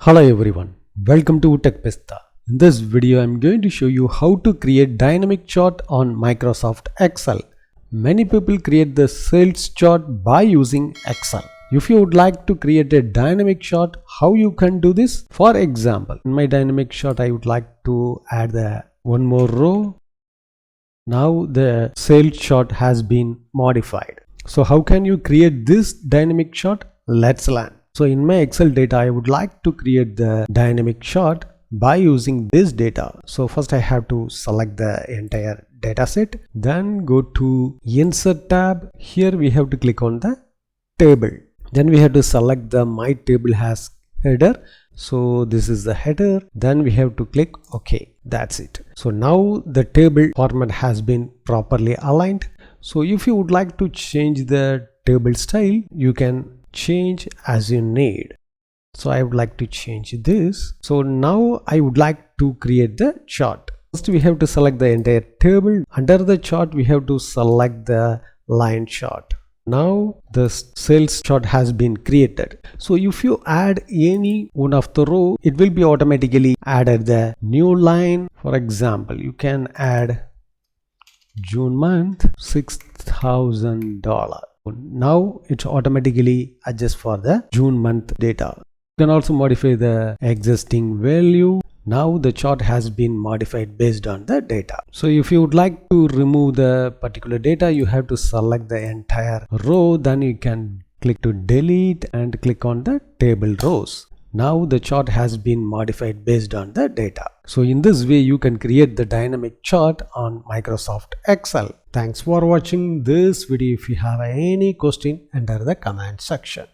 Hello everyone, welcome to TechPista. In this video, I'm going to show you how to create dynamic chart on Microsoft Excel. Many people create the sales chart by using Excel. If you would like to create a dynamic chart, how you can do this? For example, in my dynamic chart, I would like to add one more row. Now the sales chart has been modified. So how can you create this dynamic chart? Let's learn. So in my Excel data, I would like to create the dynamic chart by using this data. So first I have to select the entire data set, then go to Insert tab. Here we have to click on the table. Then we have to select the My Table Has header. So this is the header. Then we have to click OK. That's it. So now the table format has been properly aligned. So if you would like to change the table style, you can change as you need. So I would like to change this. So now I would like to create the chart. First we have to select the entire table. Under the chart we have to select the line chart. Now the sales chart has been created. So if you add any one of the row, it will be automatically added the new line. For example, you can add June month $6,000. Now it's automatically adjust for the June month data. You can also modify the existing value. Now the chart has been modified based on the data. So if you would like to remove the particular data, you have to select the entire row. Then you can click to delete and click on the table rows. Now the chart has been modified based on the data. So in this way you can create the dynamic chart on Microsoft Excel. Thanks for watching this video. If you have any question, enter the comment section.